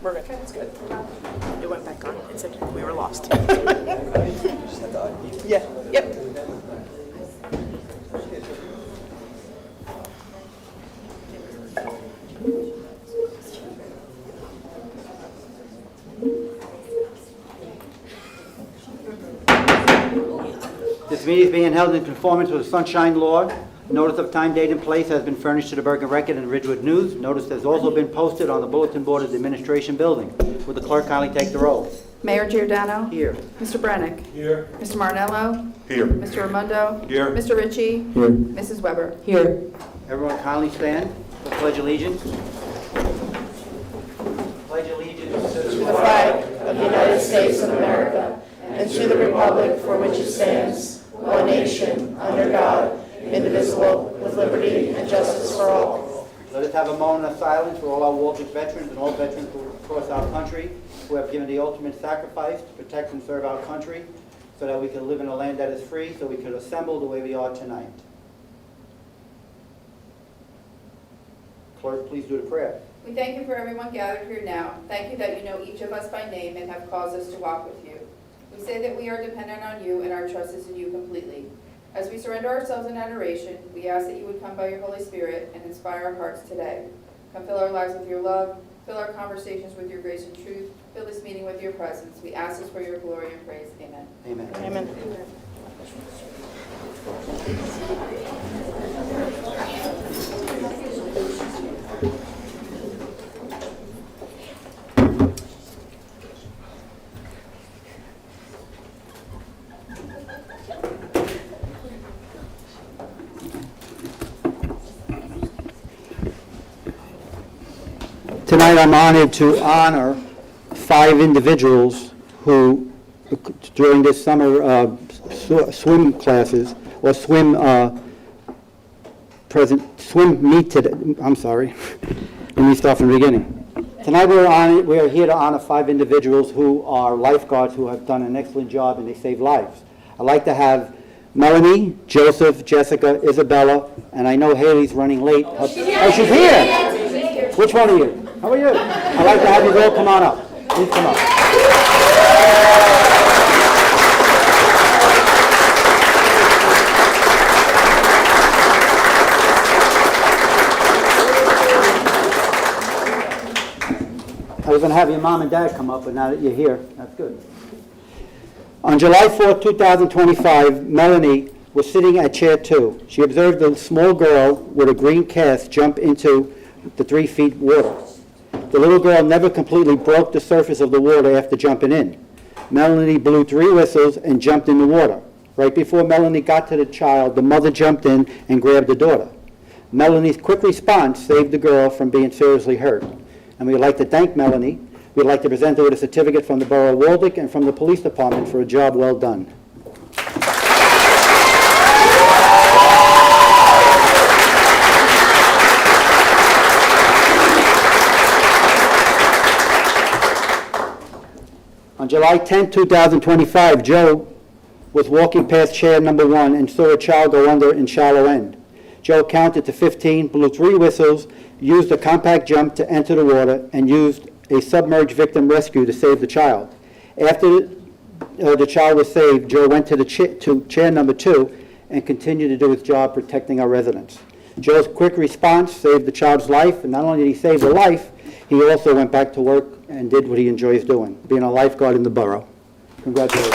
we're good. It's good. It went back on. It said we were lost. Yeah. Yep. This meeting is being held in conformance with the Sunshine Law. Notice of time, date, and place has been furnished to the Bergen Record and Ridgewood News. Notice has also been posted on the bulletin board of the Administration Building. Would the clerk kindly take the roll? Mayor Giordano. Here. Mr. Brennick. Here. Mr. Marnello. Here. Mr. Ramundo. Here. Mr. Ritchie. Here. Mrs. Weber. Here. Everyone kindly stand for pledge allegiance. Pledge allegiance to To the flag of the United States of America and to the republic for which it stands, one nation, under God, indivisible, with liberty and justice for all. Let us have a moment of silence for all our war veterans and all veterans across our country who have given the ultimate sacrifice to protect and serve our country so that we can live in a land that is free, so we can assemble the way we are tonight. Clerk, please do the prayer. We thank you for everyone gathered here now. Thank you that you know each of us by name and have caused us to walk with you. We say that we are dependent on you and our trust is in you completely. As we surrender ourselves in adoration, we ask that you would come by your Holy Spirit and inspire our hearts today. Come fill our lives with your love, fill our conversations with your grace and truth, fill this meeting with your presence. We ask this for your glory and praise. Amen. Amen. Amen. Tonight I'm honored to honor 5 individuals who, during this summer swim classes, or swim meet today, I'm sorry, let me start from the beginning. Tonight we are here to honor 5 individuals who are lifeguards who have done an excellent job and they save lives. I'd like to have Melanie, Joseph, Jessica, Isabella, and I know Haley's running late. Oh, she's here! Which one are you? How are you? I'd like to have you all come on up. Please come up. I was going to have your mom and dad come up, but now that you're here, that's good. On July 4th, 2025, Melanie was sitting at chair 2. She observed a small girl with a green cast jump into the 3 feet water. The little girl never completely broke the surface of the water after jumping in. Melanie blew 3 whistles and jumped in the water. Right before Melanie got to the child, the mother jumped in and grabbed the daughter. Melanie's quick response saved the girl from being seriously hurt. And we'd like to thank Melanie. We'd like to present her with a certificate from the Borough of Waldeck and from the Police Department for a job well done. On July 10, 2025, Joe was walking past chair number 1 and saw a child go under in shallow end. Joe counted to 15, blew 3 whistles, used a compact jump to enter the water, and used a submerged victim rescue to save the child. After the child was saved, Joe went to chair number 2 and continued to do his job protecting our residents. Joe's quick response saved the child's life, and not only did he save the life, he also went back to work and did what he enjoys doing, being a lifeguard in the borough. Congratulations.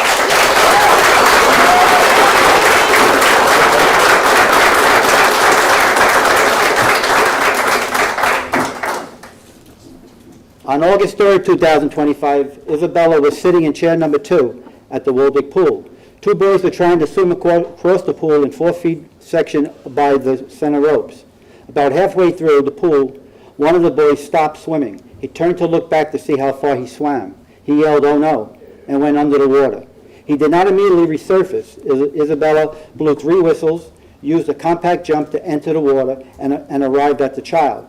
On August 3rd, 2025, Isabella was sitting in chair number 2 at the Waldeck pool. 2 boys were trying to swim across the pool in 4 feet section by the center ropes. About halfway through the pool, one of the boys stopped swimming. He turned to look back to see how far he swam. He yelled, "Oh no," and went under the water. He did not immediately resurface. Isabella blew 3 whistles, used a compact jump to enter the water, and arrived at the child.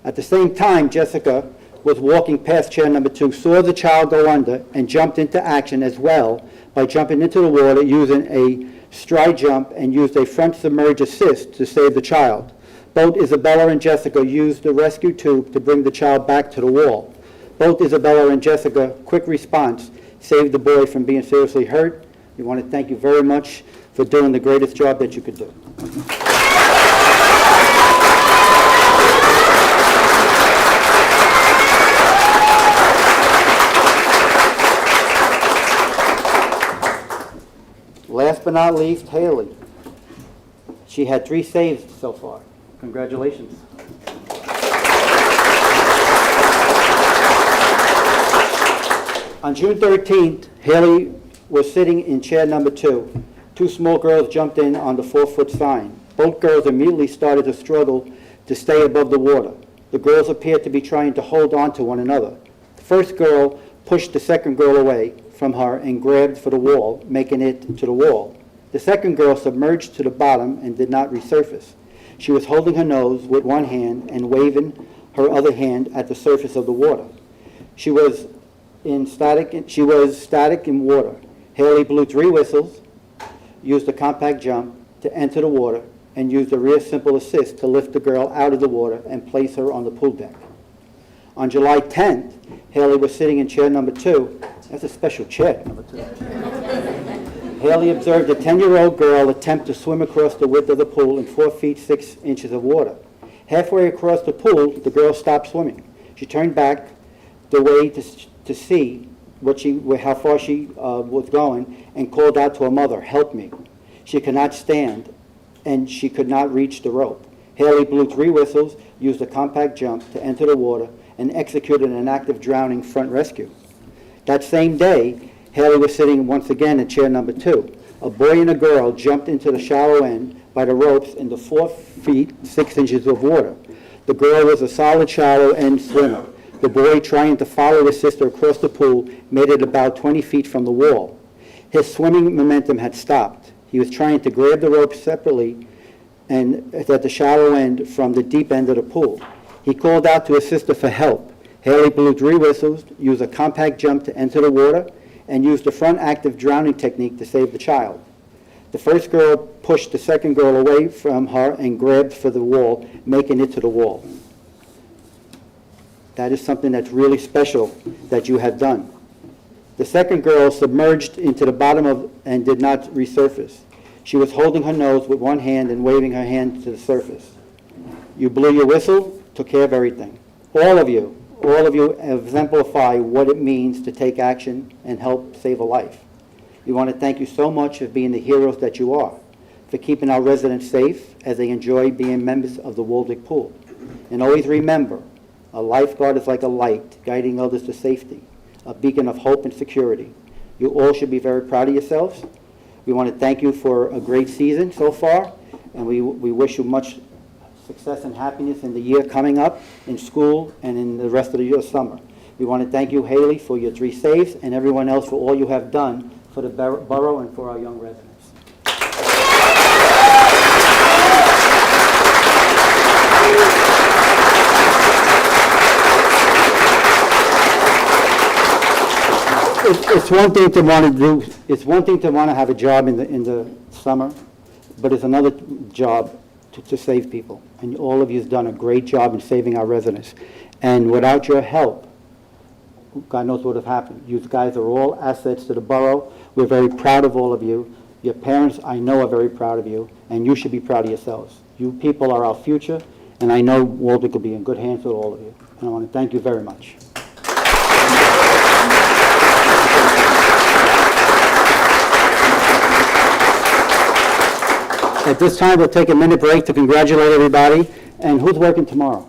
At the same time, Jessica was walking past chair number 2, saw the child go under, and jumped into action as well by jumping into the water using a stride jump and used a front submerge assist to save the child. Both Isabella and Jessica used the rescue tube to bring the child back to the wall. Both Isabella and Jessica, quick response, saved the boy from being seriously hurt. We want to thank you very much for doing the greatest job that you could do. Last but not least, Haley. She had 3 saves so far. Congratulations. On June 13th, Haley was sitting in chair number 2. 2 small girls jumped in on the 4-foot sign. Both girls immediately started to struggle to stay above the water. The girls appeared to be trying to hold on to one another. The first girl pushed the second girl away from her and grabbed for the wall, making it to the wall. The second girl submerged to the bottom and did not resurface. She was holding her nose with one hand and waving her other hand at the surface of the water. She was static in water. Haley blew 3 whistles, used a compact jump to enter the water, and used a rear simple assist to lift the girl out of the water and place her on the pool deck. On July 10th, Haley was sitting in chair number 2. That's a special chair, number 2. Haley observed a 10-year-old girl attempt to swim across the width of the pool in 4 feet 6 inches of water. Halfway across the pool, the girl stopped swimming. She turned back the way to see how far she was going and called out to her mother, "Help me." She could not stand and she could not reach the rope. Haley blew 3 whistles, used a compact jump to enter the water, and executed an active drowning front rescue. That same day, Haley was sitting once again in chair number 2. A boy and a girl jumped into the shallow end by the ropes in the 4 feet 6 inches of water. The girl was a solid shallow end swimmer. The boy, trying to follow his sister across the pool, made it about 20 feet from the wall. His swimming momentum had stopped. He was trying to grab the rope separately and at the shallow end from the deep end of the pool. He called out to his sister for help. Haley blew 3 whistles, used a compact jump to enter the water, and used a front active drowning technique to save the child. The first girl pushed the second girl away from her and grabbed for the wall, making it to the wall. That is something that's really special that you have done. The second girl submerged into the bottom and did not resurface. She was holding her nose with one hand and waving her hand to the surface. You blew your whistle, took care of everything. All of you exemplify what it means to take action and help save a life. We want to thank you so much for being the heroes that you are, for keeping our residents safe as they enjoy being members of the Waldick Pool. And always remember, a lifeguard is like a light, guiding others to safety, a beacon of hope and security. You all should be very proud of yourselves. We want to thank you for a great season so far, and we wish you much success and happiness in the year coming up in school and in the rest of the summer. We want to thank you, Haley, for your 3 saves, and everyone else for all you have done for the borough and for our young residents. It's one thing to want to do. It's one thing to want to have a job in the summer, but it's another job to save people. And all of you have done a great job in saving our residents. And without your help, God knows what would have happened. You guys are all assets to the borough. We're very proud of all of you. Your parents, I know, are very proud of you, and you should be proud of yourselves. You people are our future, and I know Waldick will be in good hands with all of you. And I want to thank you very much. At this time, we'll take a minute break to congratulate everybody. And who's working tomorrow?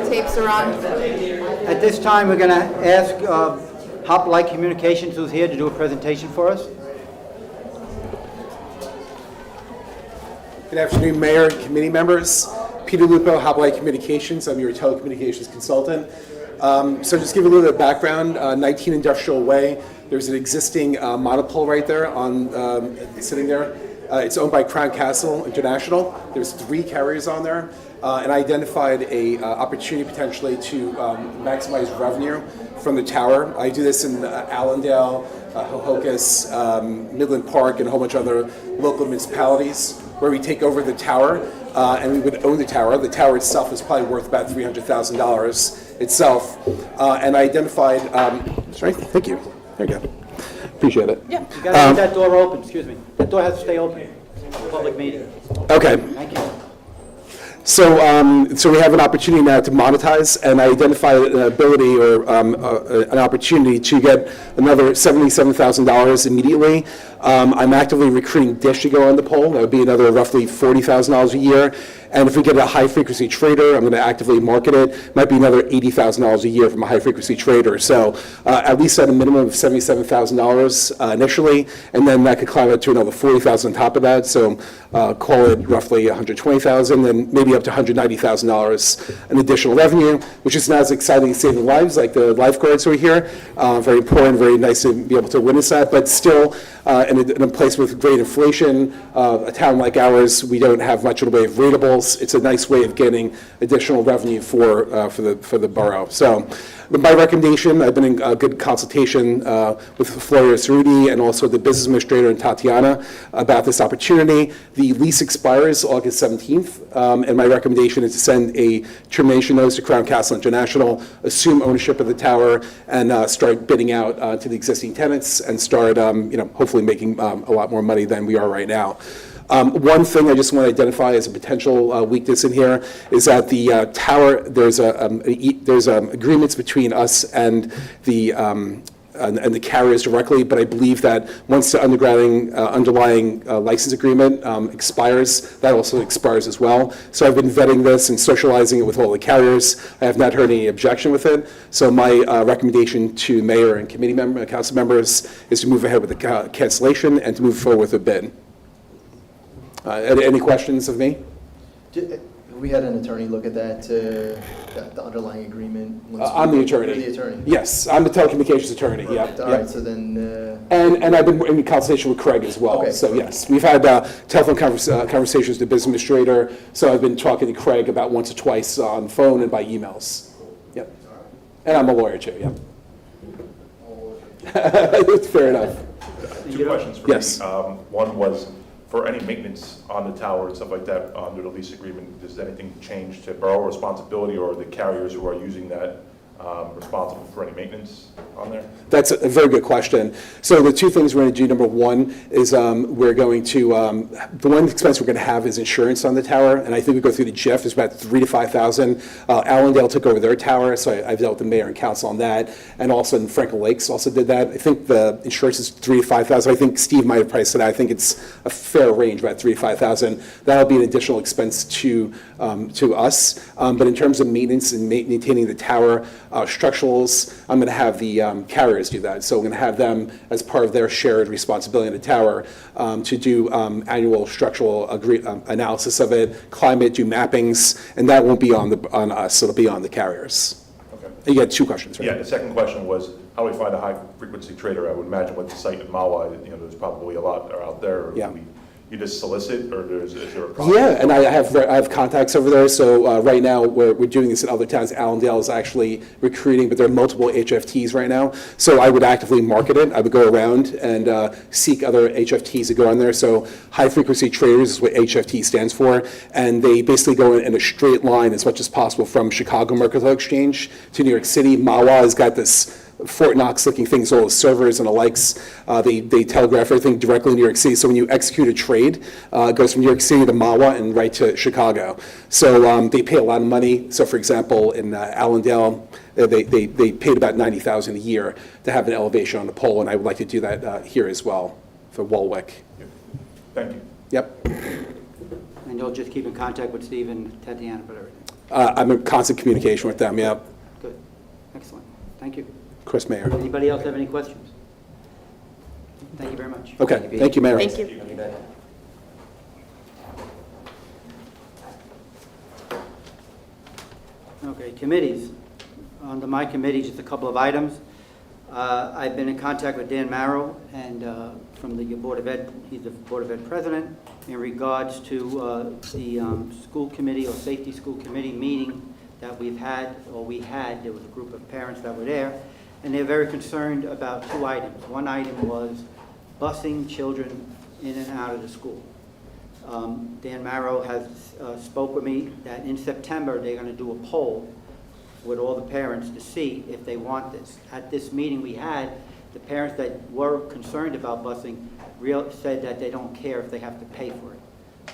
tapes are on. At this time, we're going to ask Hoplite Communications, who's here, to do a presentation for us. Good afternoon, Mayor and committee members. Peter Lupo, Hoplite Communications. I'm your telecommunications consultant. So just give you a little bit of background. 19 Industrial Way. There's an existing monopole right there sitting there. It's owned by Crown Castle International. There's 3 carriers on there. And I identified a opportunity potentially to maximize revenue from the tower. I do this in Allendale, Hohokus, Midland Park, and a whole bunch of other local municipalities where we take over the tower and we would own the tower. The tower itself is probably worth about $300,000 itself. And I identified, sorry, thank you. There you go. Appreciate it. You got to leave that door open, excuse me. That door has to stay open. Public meeting. Okay. Thank you. So, so we have an opportunity now to monetize, and I identified an ability or an opportunity to get another $77,000 immediately. I'm actively recruiting Dish to go on the pole. That would be another roughly $40,000 a year. And if we get a high-frequency trader, I'm going to actively market it. Might be another $80,000 a year from a high-frequency trader. So at least at a minimum of $77,000 initially, and then that could climb up to another $40,000 on top of that. So call it roughly $120,000, and maybe up to $190,000 in additional revenue, which is not as exciting as saving lives like the lifeguards who are here. Very important, very nice to be able to witness that, but still in a place with great inflation, a town like ours, we don't have much in the way of ratables. It's a nice way of getting additional revenue for the borough. So my recommendation, I've been in good consultation with Floria Cerruti and also the business administrator and Tatiana about this opportunity. The lease expires August 17th, and my recommendation is to send a termination notice to Crown Castle International, assume ownership of the tower, and start bidding out to the existing tenants and start, hopefully making a lot more money than we are right now. One thing I just want to identify as a potential weakness in here is that the tower, there's agreements between us and the carriers directly, but I believe that once the underlying license agreement expires, that also expires as well. So I've been vetting this and socializing it with all the carriers. I have not heard any objection with it. So my recommendation to mayor and council members is to move ahead with the cancellation and to move forward with a bid. Any questions of me? We had an attorney look at that, the underlying agreement. I'm the attorney. You're the attorney? Yes, I'm the telecommunications attorney, yeah. All right, so then... And I've been in consultation with Craig as well. Okay. So yes, we've had telephone conversations with the business administrator, so I've been talking to Craig about once or twice on the phone and by emails. Yep. And I'm a lawyer too, yeah. That's fair enough. 2 questions for Yes. me. One was, for any maintenance on the tower and stuff like that under the lease agreement, does anything change to borough responsibility, or are the carriers who are using that responsible for any maintenance on there? That's a very good question. So the 2 things we're going to do, number 1 is we're going to, the one expense we're going to have is insurance on the tower, and I think we go through the GIF, there's about $3,000 to $5,000. Allendale took over their tower, so I've dealt with the mayor and council on that, and also in Franklin Lakes also did that. I think the insurance is $3,000 to $5,000. I think Steve might have priced it out. I think it's a fair range, about $3,000 to $5,000. That'll be an additional expense to us. But in terms of maintenance and maintaining the tower, structurals, I'm going to have the carriers do that. So I'm going to have them, as part of their shared responsibility in the tower, to do annual structural analysis of it, climate, do mappings, and that won't be on us. It'll be on the carriers. Okay. You had 2 questions, right? Yeah, the second question was, how do we find a high-frequency trader? I would imagine with the site in Mawa, there's probably a lot out there. Yeah. You just solicit, or is there a process? Yeah, and I have contacts over there. So right now we're doing this in other towns. Allendale is actually recruiting, but there are multiple HFTs right now. So I would actively market it. I would go around and seek other HFTs to go on there. So high frequency traders is what HFT stands for, and they basically go in a straight line as much as possible from Chicago Mercantile Exchange to New York City. Mawa has got this Fort Knox looking things, all the servers and the likes. They telegraph everything directly in New York City. So when you execute a trade, it goes from New York City to Mawa and right to Chicago. So they pay a lot of money. So for example, in Allendale, they paid about $90,000 a year to have an elevation on the pole, and I would like to do that here as well for Walwick. Thank you. Yep. And you'll just keep in contact with Steve and Tatiana for everything. I'm in constant communication with them, yeah. Good, excellent, thank you. Chris Mayer. Anybody else have any questions? Thank you very much. Okay, thank you, Mayor. Thank you. Okay, committees. Under my committee, just a couple of items. I've been in contact with Dan Marrow and from the Board of Ed, he's the Board of Ed president, in regards to the school committee or safety school committee meeting that we had, there was a group of parents that were there, and they're very concerned about two items. One item was busing children in and out of the school. Dan Marrow has spoke with me that in September, they're going to do a poll with all the parents to see if they want this. At this meeting we had, the parents that were concerned about busing said that they don't care if they have to pay for it.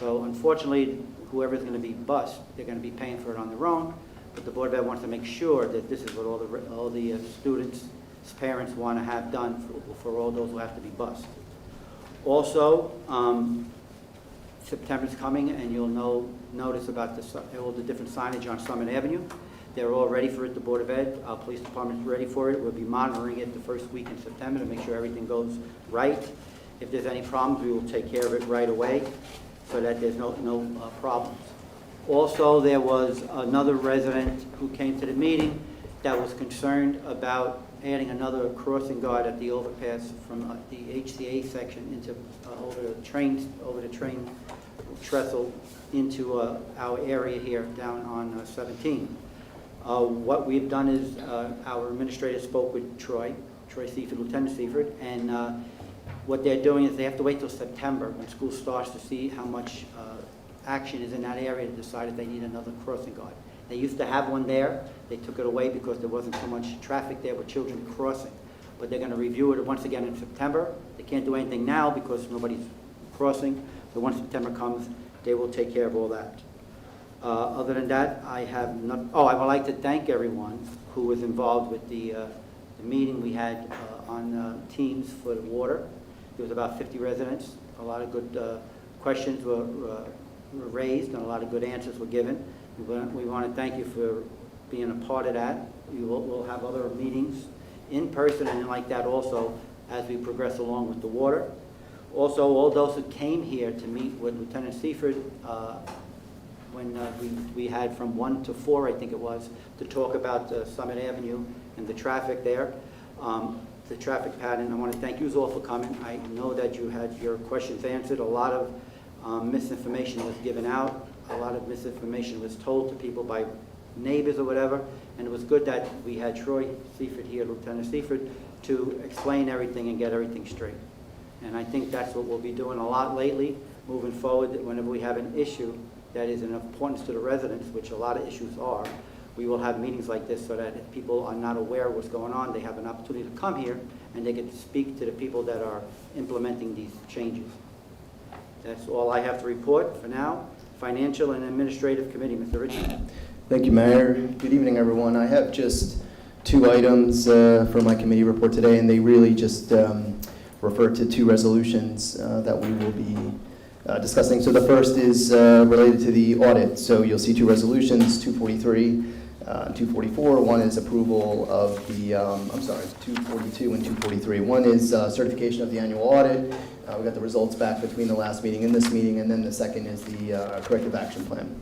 So unfortunately, whoever's going to be bused, they're going to be paying for it on their own, but the Board of Ed wants to make sure that this is what all the students' parents want to have done for all those who have to be bused. Also, September's coming, and you'll notice about all the different signage on Summit Avenue. They're all ready for it, the Board of Ed. Our police department's ready for it. We'll be monitoring it the first week in September to make sure everything goes right. If there's any problems, we will take care of it right away so that there's no problems. Also, there was another resident who came to the meeting that was concerned about adding another crossing guard at the overpass from the HCA section into over the train trestle into our area here down on 17. What we've done is our administrator spoke with Troy Seifert, Lieutenant Seifert, and what they're doing is they have to wait till September when school starts to see how much action is in that area to decide if they need another crossing guard. They used to have one there. They took it away because there wasn't too much traffic there with children crossing. But they're going to review it once again in September. They can't do anything now because nobody's crossing. So once September comes, they will take care of all that. Other than that, I have not. Oh, I would like to thank everyone who was involved with the meeting we had on Teams for the water. There was about 50 residents. A lot of good questions were raised and a lot of good answers were given. We want to thank you for being a part of that. We'll have other meetings in person and like that also as we progress along with the water. Also, all those who came here to meet with Lieutenant Seifert when we had from 1 to 4, I think it was, to talk about Summit Avenue and the traffic there, the traffic pattern. I want to thank you all for coming. I know that you had your questions answered. A lot of misinformation was given out. A lot of misinformation was told to people by neighbors or whatever, and it was good that we had Troy Seifert here, Lieutenant Seifert, to explain everything and get everything straight. And I think that's what we'll be doing a lot lately, moving forward, that whenever we have an issue that is of importance to the residents, which a lot of issues are, we will have meetings like this so that if people are not aware of what's going on, they have an opportunity to come here and they get to speak to the people that are implementing these changes. That's all I have to report for now. Financial and Administrative Committee, Mr. Ritchie. Thank you, Mayor. Good evening, everyone. I have just two items for my committee report today, and they really just refer to two resolutions that we will be discussing. So the first is related to the audit. So you'll see two resolutions, 243 and 244. One is approval of the, 242 and 243. One is certification of the annual audit. We got the results back between the last meeting and this meeting, and then the second is the corrective action plan.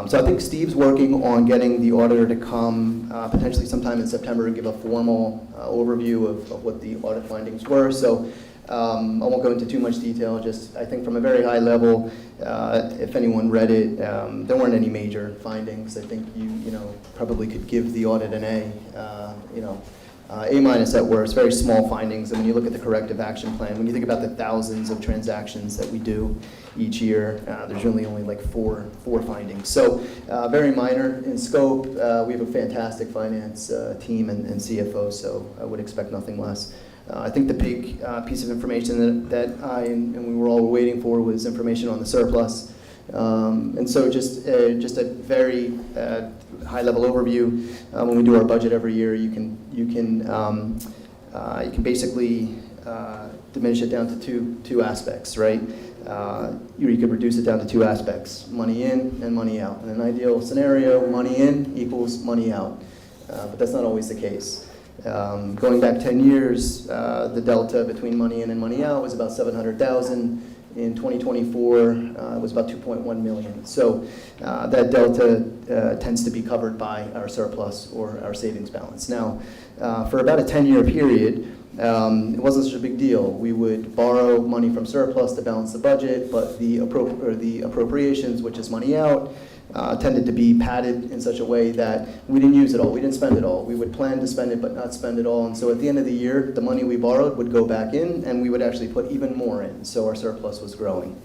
So I think Steve's working on getting the auditor to come potentially sometime in September and give a formal overview of what the audit findings were. So I won't go into too much detail, just I think from a very high level, if anyone read it, there weren't any major findings. I think you probably could give the audit an A, A- at worst, very small findings. And when you look at the corrective action plan, when you think about the thousands of transactions that we do each year, there's really only like four findings. So very minor in scope. We have a fantastic finance team and CFO, so I would expect nothing less. I think the big piece of information that I and we were all waiting for was information on the surplus. And so just a very high-level overview. When we do our budget every year, you can basically diminish it down to two aspects, right? you could reduce it down to two aspects, money in and money out. In an ideal scenario, money in equals money out, but that's not always the case. Going back 10 years, the delta between money in and money out was about 700,000. In 2024, it was about 2.1 million. So that delta tends to be covered by our surplus or our savings balance. Now, for about a 10-year period, it wasn't such a big deal. We would borrow money from surplus to balance the budget, but the appropriations, which is money out, tended to be padded in such a way that we didn't use it all. We didn't spend it all. We would plan to spend it, but not spend it all. And so at the end of the year, the money we borrowed would go back in, and we would actually put even more in. So our surplus was growing.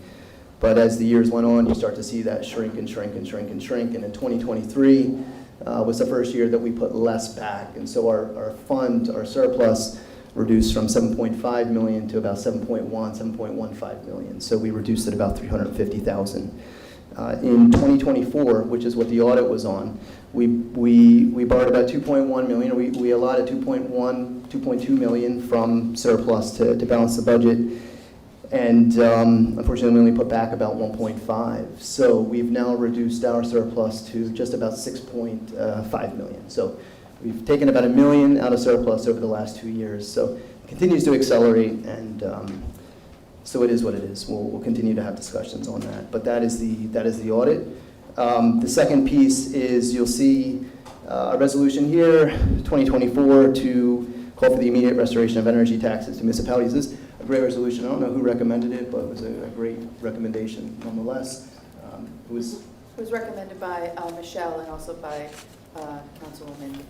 But as the years went on, you start to see that shrink and shrink and shrink and shrink. And in 2023 was the first year that we put less back. And so our fund, our surplus, reduced from 7.5 million to about 7.15 million. So we reduced it about 350,000. In 2024, which is what the audit was on, we borrowed about 2.1 million. We allotted 2.2 million from surplus to balance the budget. And unfortunately, we only put back about 1.5. So we've now reduced our surplus to just about 6.5 million. So we've taken about $1 million out of surplus over the last 2 years. So it continues to accelerate, and so it is what it is. We'll continue to have discussions on that. But that is the audit. The second piece is you'll see a resolution here, 2024, to call for the immediate restoration of energy taxes to municipalities. This is a great resolution. I don't know who recommended it, but it was a great recommendation nonetheless. It was recommended by Michelle and also by Councilwoman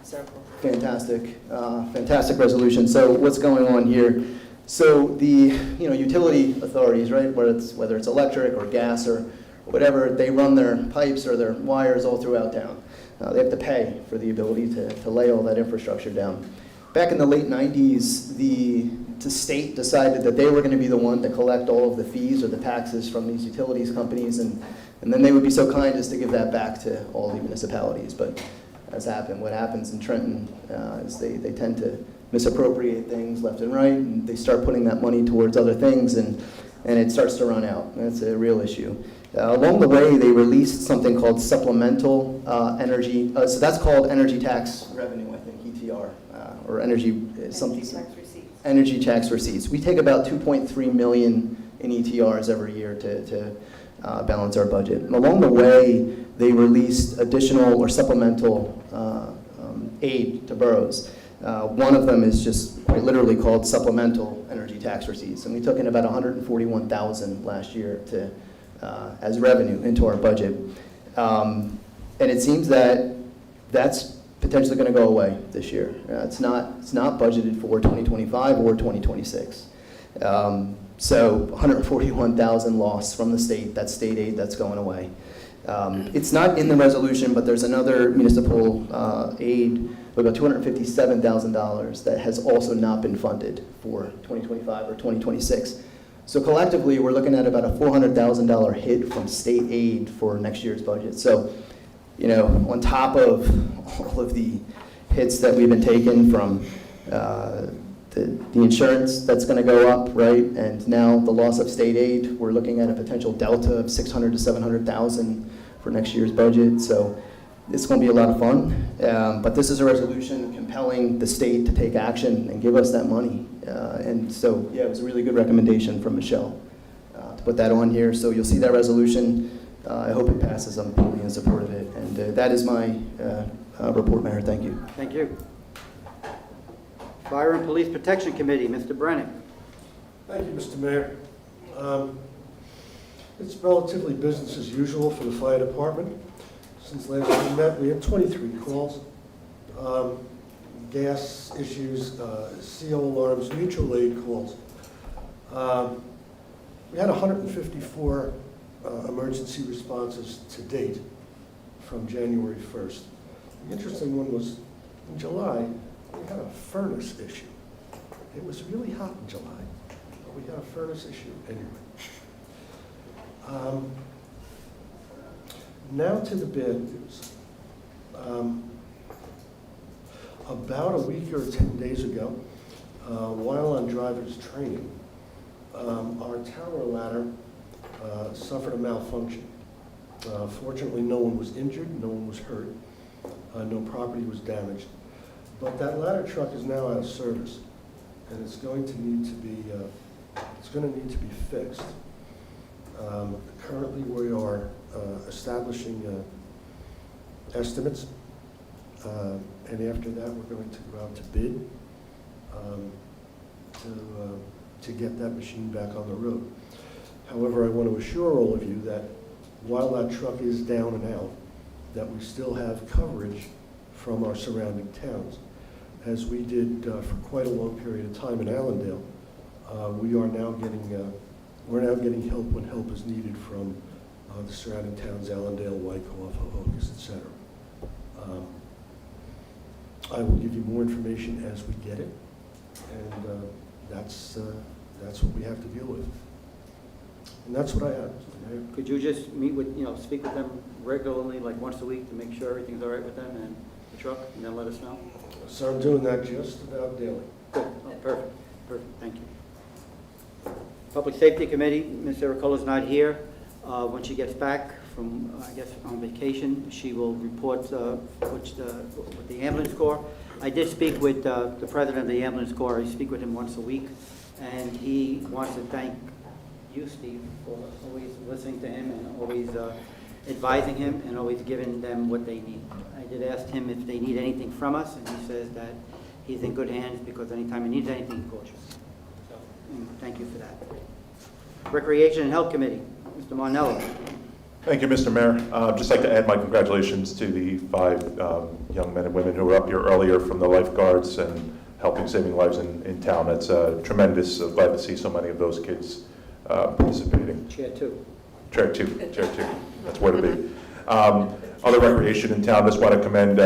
Circle. fantastic, fantastic resolution. So what's going on here? So the utility authorities, right, whether it's electric or gas or whatever, they run their pipes or their wires all throughout town. They have to pay for the ability to lay all that infrastructure down. Back in the late 90s, the state decided that they were going to be the one to collect all of the fees or the taxes from these utilities companies, and then they would be so kind as to give that back to all the municipalities. But as happened, what happens in Trenton is they tend to misappropriate things left and right, and they start putting that money towards other things, and it starts to run out. That's a real issue. Along the way, they released something called supplemental energy. So that's called energy tax revenue, I think, ETR, or energy something. Energy tax receipts. Energy tax receipts. We take about 2.3 million in ETRs every year to balance our budget. And along the way, they released additional or supplemental aid to boroughs. One of them is just quite literally called supplemental energy tax receipts, and we took in about 141,000 last year to as revenue into our budget, and it seems that that's potentially going to go away this year. It's not budgeted for 2025 or 2026. So 141,000 loss from the state. That's state aid that's going away. It's not in the resolution, but there's another municipal aid of about $257,000 that has also not been funded for 2025 or 2026. So collectively, we're looking at about a $400,000 hit from state aid for next year's budget. So, on top of all of the hits that we've been taking from the insurance that's going to go up, right, and now the loss of state aid, we're looking at a potential delta of $600,000 to $700,000 for next year's budget. So it's going to be a lot of fun, but this is a resolution compelling the state to take action and give us that money. And so, yeah, it was a really good recommendation from Michelle to put that on here. So you'll see that resolution. I hope it passes. I'm fully in support of it. And that is my report, Mayor. Thank you. Thank you. Fire and Police Protection Committee, Mr. Brennan. Thank you, Mr. Mayor. It's relatively business as usual for the fire department. Since last we met, we had 23 calls. Gas issues, CO alarms, mutual aid calls. We had 154 emergency responses to date from January 1st. The interesting one was in July, we had a furnace issue. It was really hot in July, but we had a furnace issue anyway. Now to the bad news. About a week or 10 days ago, while on driver's training, our tower ladder suffered a malfunction. Fortunately, no one was injured, no one was hurt, no property was damaged. But that ladder truck is now out of service, and it's going to need to be fixed. Currently, we are establishing estimates, and after that, we're going to go out to bid to get that machine back on the road. However, I want to assure all of you that while that truck is down and out, that we still have coverage from our surrounding towns. As we did for quite a long period of time in Allendale, we're now getting help when help is needed from the surrounding towns, Allendale, Wyckoff, Hohokus, etc. I will give you more information as we get it, and that's what we have to deal with. And that's what I have, Mr. Mayor. Could you just meet with, speak with them regularly, like once a week, to make sure everything's all right with them and the truck, and then let us know? So I'm doing that just about daily. Good, oh, perfect, thank you. Public Safety Committee, Ms. Iricola's not here. When she gets back from, I guess, on vacation, she will report with the ambulance corps. I did speak with the president of the ambulance corps. I speak with him once a week, and he wants to thank you, Steve, for always listening to him and always advising him and always giving them what they need. I did ask him if they need anything from us, and he says that he's in good hands because anytime he needs anything, he calls you. So, thank you for that. Recreation and Health Committee, Mr. Marnello. Thank you, Mr. Mayor. I'd just like to add my congratulations to the 5 young men and women who were up here earlier from the lifeguards and helping saving lives in town. That's tremendous. I'm glad to see so many of those kids participating. Chair 2. Chair 2. That's where to be. Other recreation in town, just want to commend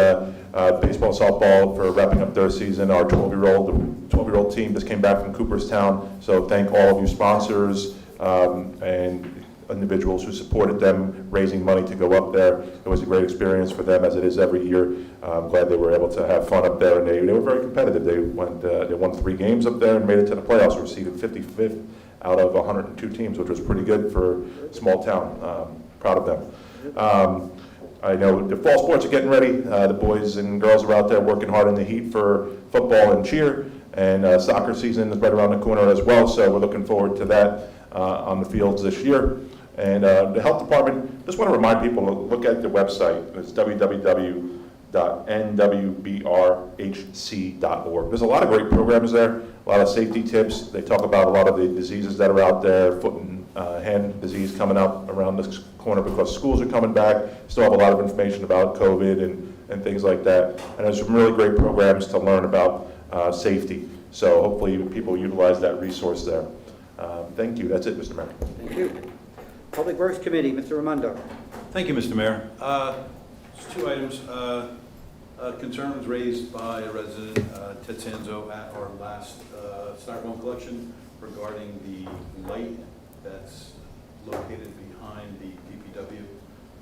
baseball and softball for wrapping up their season. Our 12-year-old team just came back from Cooperstown, so thank all of you sponsors and individuals who supported them, raising money to go up there. It was a great experience for them, as it is every year. I'm glad they were able to have fun up there, and they were very competitive. They won 3 games up there and made it to the playoffs. Were seeded 55th out of 102 teams, which was pretty good for a small town. Proud of them. I know the fall sports are getting ready. The boys and girls are out there working hard in the heat for football and cheer, and soccer season is right around the corner as well, so we're looking forward to that on the fields this year. And the health department, just want to remind people to look at the website. It's www.nwbrhc.org. There's a lot of great programs there, a lot of safety tips. They talk about a lot of the diseases that are out there, foot and hand disease coming up around this corner because schools are coming back. Still have a lot of information about COVID and things like that. And there's some really great programs to learn about safety. So hopefully people utilize that resource there. Thank you. That's it, Mr. Mayor. Thank you. Public Works Committee, Mr. Raimondo. Thank you, Mr. Mayor. Just 2 items. Concern was raised by a resident, Ted Sanzo, at our last styrofoam collection regarding the light that's located behind the DPW.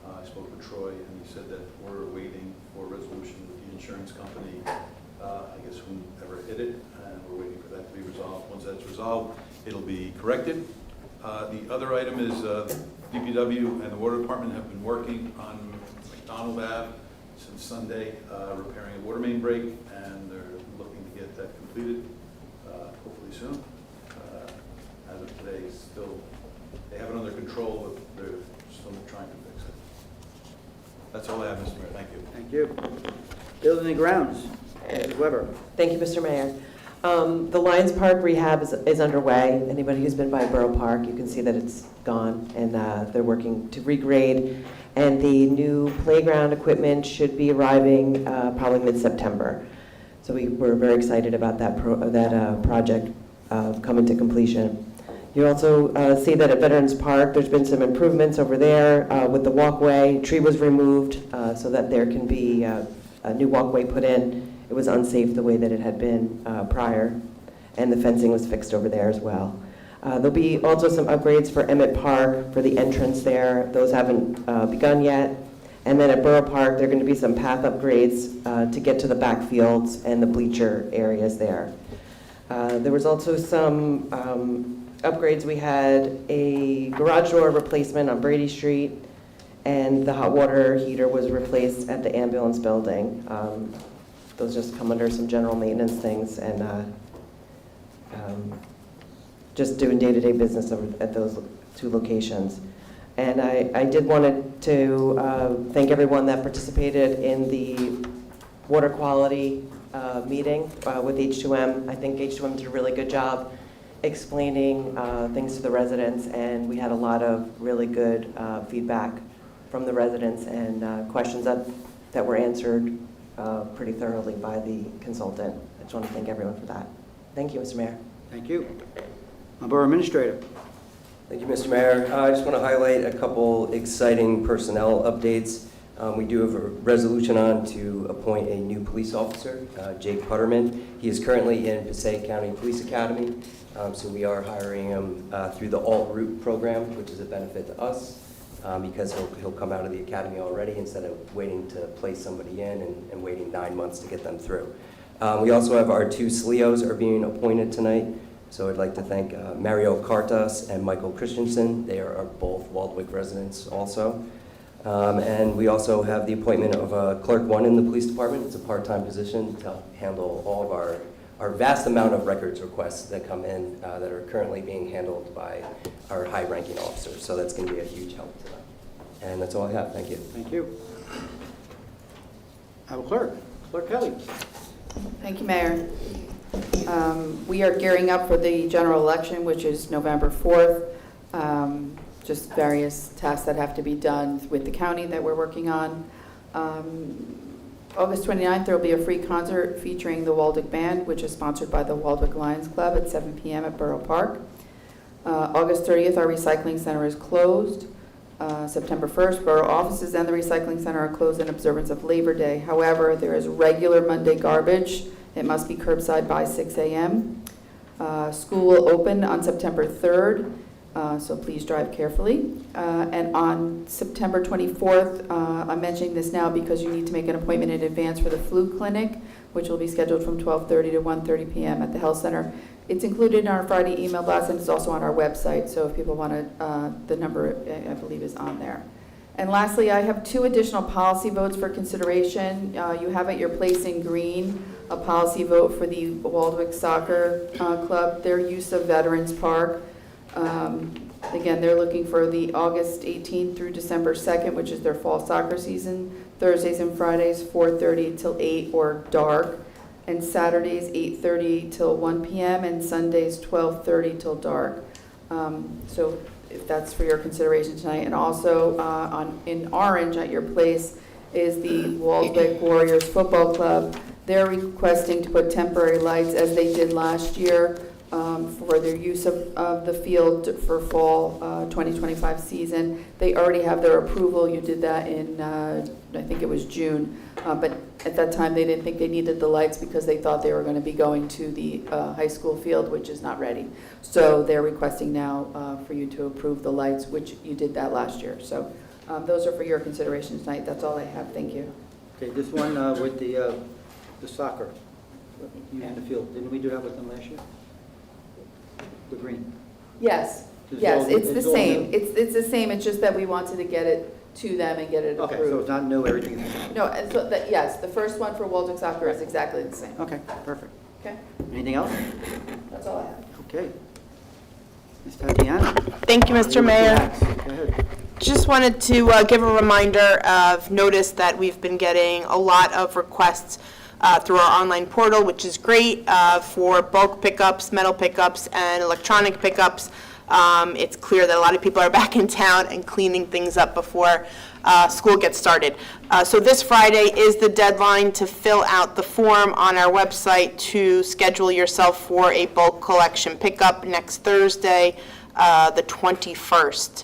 I spoke with Troy, and he said that we're waiting for a resolution with the insurance company, I guess whomever hit it, and we're waiting for that to be resolved. Once that's resolved, it'll be corrected. The other item is DPW and the Water Department have been working on McDonald Ave since Sunday, repairing a water main break, and they're looking to get that completed hopefully soon. As of today, they have it under control, but they're still trying to fix it. That's all I have, Mr. Mayor. Thank you. Thank you. Building and Grounds, Mrs. Weber. Thank you, Mr. Mayor. The Lions Park rehab is underway. Anybody who's been by Borough Park, you can see that it's gone, and they're working to regrade. And the new playground equipment should be arriving probably mid-September. So we're very excited about that project coming to completion. You also see that at Veterans Park, there's been some improvements over there with the walkway. Tree was removed so that there can be a new walkway put in. It was unsafe the way that it had been prior, and the fencing was fixed over there as well. There'll be also some upgrades for Emmett Park for the entrance there. Those haven't begun yet. And then at Borough Park, there are going to be some path upgrades to get to the backfields and the bleacher areas there. There was also some upgrades, we had a garage door replacement on Brady Street, and the hot water heater was replaced at the ambulance building. Those just come under some general maintenance things, and just doing day-to-day business at those two locations. And I did wanted to thank everyone that participated in the water quality meeting with H2M. I think H2M did a really good job explaining things to the residents, and we had a lot of really good feedback from the residents and questions that were answered pretty thoroughly by the consultant. I just want to thank everyone for that. Thank you, Mr. Mayor. Thank you. Borough Administrator. Thank you, Mr. Mayor. I just want to highlight a couple exciting personnel updates. We do have a resolution on to appoint a new police officer, Jake Putterman. He is currently in Passaic County Police Academy, so we are hiring him through the Alt Route program, which is a benefit to us because he'll come out of the academy already instead of waiting to place somebody in and waiting 9 months to get them through. We also have our 2 SLEOs are being appointed tonight. So I'd like to thank Mario Cartas and Michael Christensen. They are both Waldwick residents also. And we also have the appointment of a clerk 1 in the police department. It's a part-time position to handle all of our vast amount of records requests that come in that are currently being handled by our high-ranking officers. So that's going to be a huge help to them. And that's all I have. Thank you. Thank you. Our clerk, Clerk Kelly. Thank you, Mayor. We are gearing up for the general election, which is November 4th. Just various tasks that have to be done with the county that we're working on. August 29th, there will be a free concert featuring the Waldwick Band, which is sponsored by the Waldwick Lions Club at 7 p.m. at Borough Park. August 30th, our recycling center is closed. September 1st, borough offices and the recycling center are closed in observance of Labor Day. However, there is regular Monday garbage. It must be curbside by 6 a.m. School will open on September 3rd, so please drive carefully. And on September 24th, I'm mentioning this now because you need to make an appointment in advance for the flu clinic, which will be scheduled from 12:30 to 1:30 p.m. at the health center. It's included in our Friday email blast, and it's also on our website, so if people want to, the number, I believe, is on there. And lastly, I have 2 additional policy votes for consideration. You have at your place in green a policy vote for the Waldwick Soccer Club, their use of Veterans Park. Again, they're looking for the August 18th through December 2nd, which is their fall soccer season. Thursdays and Fridays, 4:30 till 8 or dark. And Saturdays, 8:30 till 1 p.m. and Sundays, 12:30 till dark. So if that's for your consideration tonight. And also in orange at your place is the Waldwick Warriors Football Club. They're requesting to put temporary lights, as they did last year, for their use of the field for fall 2025 season. They already have their approval. You did that in, I think it was June. But at that time, they didn't think they needed the lights because they thought they were going to be going to the high school field, which is not ready. So they're requesting now for you to approve the lights, which you did that last year. So those are for your consideration tonight. That's all I have. Thank you. Okay, this one with the soccer, using the field. Didn't we do that with them last year? The green. Yes, It's yes, all- it's the it's all same. new. It's the same. It's just that we wanted to get it to them and get it approved. Okay, so it's not new, everything is the same. No, and so that, yes, the first one for Waldwick Soccer is exactly the same. Okay, perfect. Okay, Anything else? that's all I have. Okay. Ms. Tatiana? Thank you, Mr. Mayor. Go ahead. Just wanted to give a reminder of notice that we've been getting a lot of requests through our online portal, which is great for bulk pickups, metal pickups, and electronic pickups. It's clear that a lot of people are back in town and cleaning things up before school gets started. So this Friday is the deadline to fill out the form on our website to schedule yourself for a bulk collection pickup next Thursday, the 21st.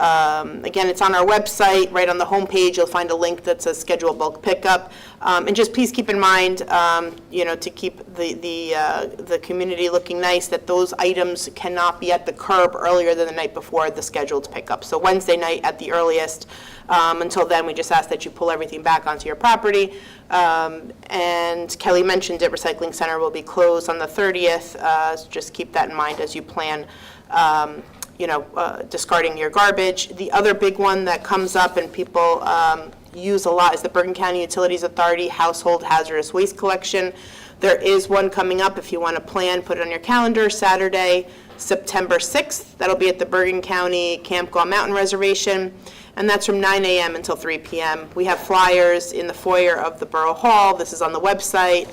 Again, it's on our website, right on the homepage, you'll find a link that says schedule bulk pickup. And just please keep in mind, to keep the community looking nice, that those items cannot be at the curb earlier than the night before the scheduled pickup. So Wednesday night at the earliest. Until then, we just ask that you pull everything back onto your property. And Kelly mentioned it, Recycling Center will be closed on the 30th. So just keep that in mind as you plan discarding your garbage. The other big one that comes up and people use a lot is the Bergen County Utilities Authority Household Hazardous Waste Collection. There is one coming up if you want to plan, put it on your calendar, Saturday, September 6th. That'll be at the Bergen County Camp Gaw Mountain Reservation, and that's from 9 a.m. until 3 p.m. We have flyers in the foyer of the Borough Hall. This is on the website.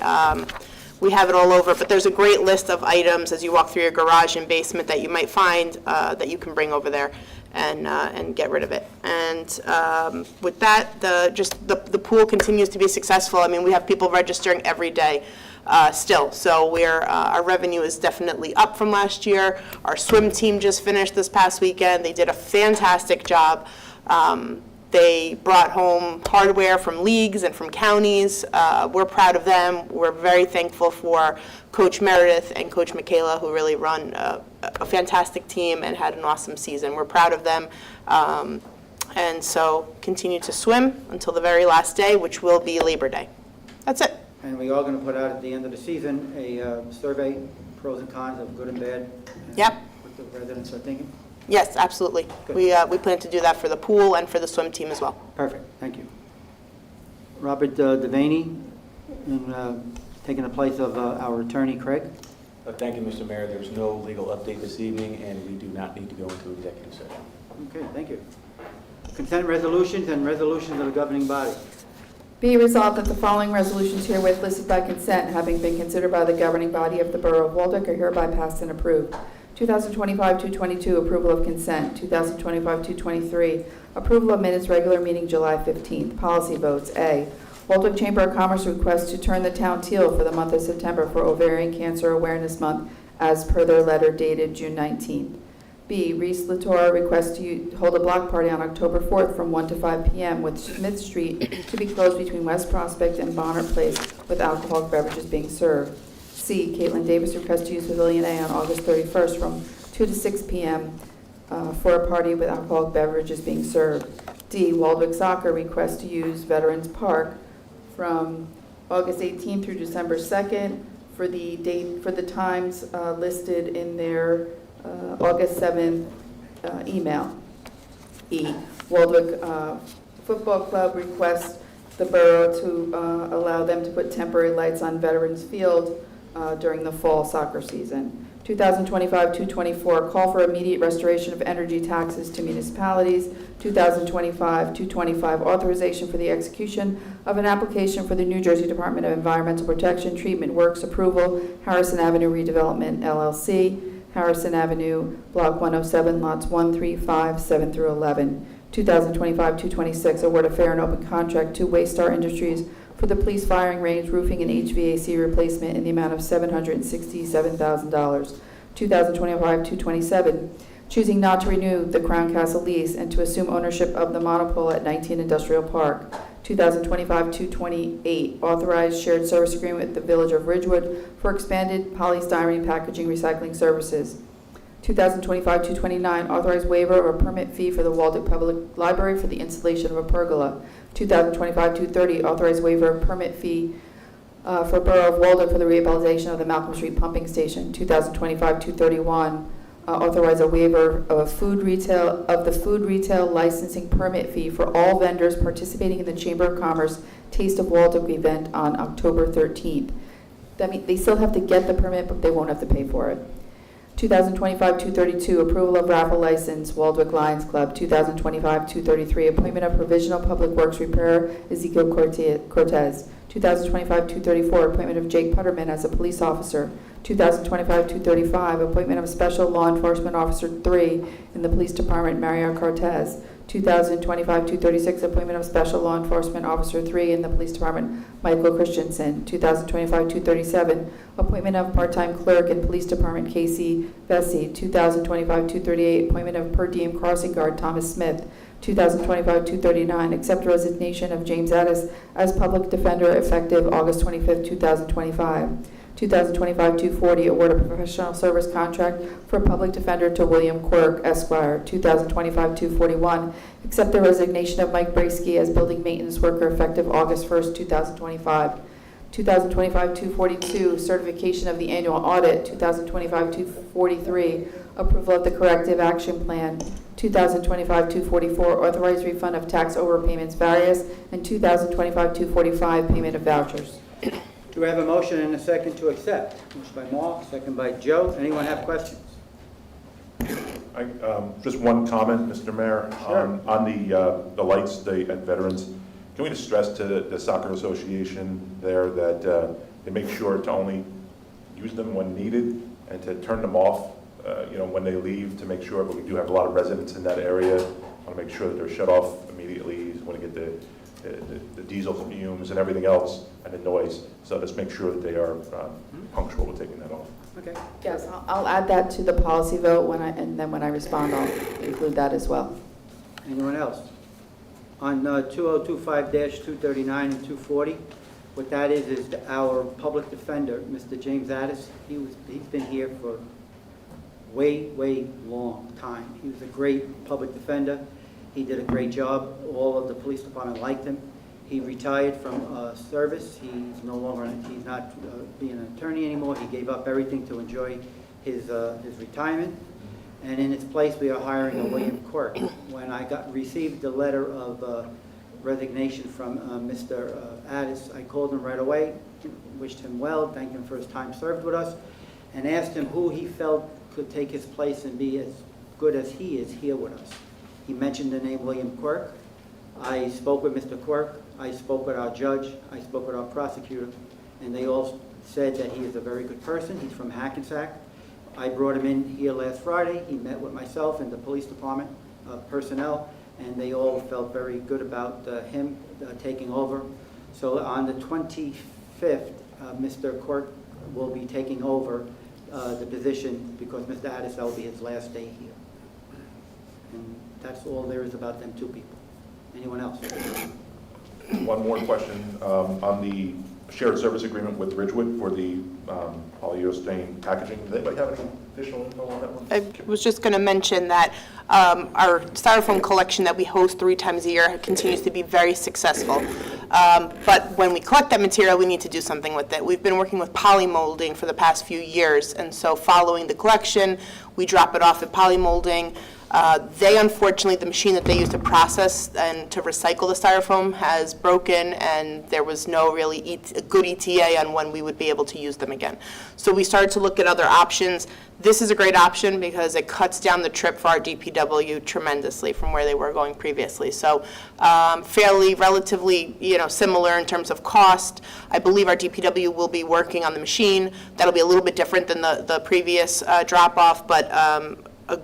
We have it all over, but there's a great list of items as you walk through your garage and basement that you might find that you can bring over there and get rid of it. And with that, the pool continues to be successful. I mean, we have people registering every day still, so our revenue is definitely up from last year. Our swim team just finished this past weekend. They did a fantastic job. They brought home hardware from leagues and from counties. We're proud of them. We're very thankful for Coach Meredith and Coach Michaela, who really run a fantastic team and had an awesome season. We're proud of them. And so continue to swim until the very last day, which will be Labor Day. That's it. And we are going to put out at the end of the season a survey, pros and cons of good and bad. Yep. What the residents are thinking. Yes, absolutely. Good. We plan to do that for the pool and for the swim team as well. Perfect, thank you. Robert Devaney, taking the place of our attorney, Craig. Thank you, Mr. Mayor. There's no legal update this evening, and we do not need to go into executive session. Okay, thank you. Consent resolutions and resolutions of the governing body. Be resolved that the following resolutions herewith listed by consent, having been considered by the governing body of the Borough of Waldeck, are hereby passed and approved. 2025-222, approval of consent. 2025-223, approval of minutes, regular meeting July 15th. Policy votes. A, Waldeck Chamber of Commerce requests to turn the town teal for the month of September for Ovarian Cancer Awareness Month, as per their letter dated June 19th. B, Reese Latour requests to hold a block party on October 4th from 1 to 5 p.m. with Smith Street to be closed between West Prospect and Bonner Place, with alcoholic beverages being served. C, Caitlin Davis requests to use Pavilion A on August 31st from 2 to 6 p.m. For a party with alcoholic beverages being served. D, Waldwick Soccer requests to use Veterans Park from August 18th through December 2nd for the times listed in their August 7th email. E, Waldwick Football Club requests the borough to allow them to put temporary lights on Veterans Field during the fall soccer season. 2025-224, call for immediate restoration of energy taxes to municipalities. 2025-225, authorization for the execution of an application for the New Jersey Department of Environmental Protection Treatment Works approval, Harrison Avenue Redevelopment, LLC, Harrison Avenue, Block 107, lots 1, 3, 5, 7 through 11. 2025-226, award a fair and open contract to Waystar Industries for the police firing range, roofing, and HVAC replacement in the amount of $767,000. 2025-227, choosing not to renew the Crown Castle lease and to assume ownership of the monopole at 19 Industrial Park. 2025-228, authorized shared service agreement with the Village of Ridgewood for expanded polystyrene packaging recycling services. 2025-229, authorized waiver of a permit fee for the Waldeck Public Library for the installation of a pergola. 2025-230, authorized waiver of permit fee for Borough of Waldeck for the rehabilitation of the Malcolm Street Pumping Station. 2025-231, authorize a waiver of the food retail licensing permit fee for all vendors participating in the Chamber of Commerce Taste of Waldeck event on October 13th. That means they still have to get the permit, but they won't have to pay for it. 2025-232, approval of raffle license, Waldwick Lions Club. 2025-233, appointment of provisional public works repairer, Ezekiel Cortez. 2025-234, appointment of Jake Putterman as a police officer. 2025-235, appointment of special law enforcement officer 3 in the police department, Mario Cortez. 2025-236, appointment of Special Law Enforcement Officer 3 in the Police Department, Michael Christensen. 2025-237, appointment of part-time clerk in Police Department, Casey Vesey. 2025-238, appointment of per diem crossing guard, Thomas Smith. 2025-239, accept resignation of James Addis as public defender effective August 25, 2025. 2025-240, award a professional service contract for public defender to William Quirk, Esquire. 2025-241, accept the resignation of Mike Brasky as building maintenance worker effective August 1st, 2025. 2025-242, certification of the annual audit. 2025-243, approval of the corrective action plan. 2025-244, authorized refund of tax overpayments various, and 2025-245, payment of vouchers. Do we have a motion and a second to accept? Motion by Mark, second by Joe. Anyone have questions? Just one comment, Mr. Mayor. Sure. On the lights at Veterans, can we just stress to the Soccer Association there that they make sure to only use them when needed and to turn them off, when they leave, to make sure, but we do have a lot of residents in that area. Want to make sure that they're shut off immediately. Want to get the diesel fumes and everything else and the noise. So just make sure that they are punctual with taking that off. Okay. Yes, I'll add that to the policy vote and then when I respond, I'll include that as well. Anyone else? On 2025-239 and 240, what that is our public defender, Mr. James Addis. He's been here for way long time. He was a great public defender. He did a great job. All of the police department liked him. He retired from service. He's not being an attorney anymore. He gave up everything to enjoy his retirement. And in its place, we are hiring a William Quirk. When I received the letter of resignation from Mr. Addis, I called him right away, wished him well, thanked him for his time served with us, and asked him who he felt could take his place and be as good as he is here with us. He mentioned the name William Quirk. I spoke with Mr. Quirk. I spoke with our judge. I spoke with our prosecutor, and they all said that he is a very good person. He's from Hackensack. I brought him in here last Friday. He met with myself and the police department personnel, and they all felt very good about him taking over. So on the 25th, Mr. Quirk will be taking over the position because Mr. Addis, that will be his last day here. And that's all there is about them two people. Anyone else? One more question. On the shared service agreement with Ridgewood for the polyurethane packaging, does anybody have any additional info on that one? I was just going to mention that our styrofoam collection that we host 3 times a year continues to be very successful. But when we collect that material, we need to do something with it. We've been working with polymolding for the past few years, and so following the collection, we drop it off at polymolding. They, unfortunately, the machine that they use to process and to recycle the styrofoam has broken, and there was no really good ETA on when we would be able to use them again. So we started to look at other options. This is a great option because it cuts down the trip for our DPW tremendously from where they were going previously. So relatively, similar in terms of cost. I believe our DPW will be working on the machine. That'll be a little bit different than the previous drop-off, but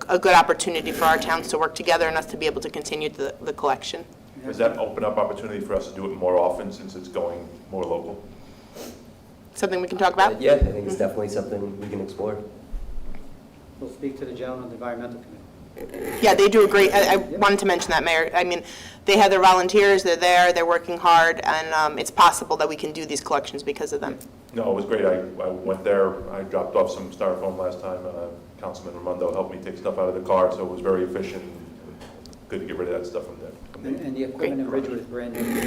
a good opportunity for our towns to work together and us to be able to continue the collection. Does that open up opportunity for us to do it more often since it's going more local? Something we can talk about? Yeah, I think it's definitely something we can explore. We'll speak to the gentleman of the environmental committee. Yeah, they do a great, I wanted to mention that, Mayor. I mean, they have their volunteers, they're there, they're working hard, and it's possible that we can do these collections because of them. No, it was great. I went there. I dropped off some styrofoam last time. Councilman Raimondo helped me take stuff out of the car, so it was very efficient. Good to get rid of that stuff from there. And the equipment in Ridgewood is brand new,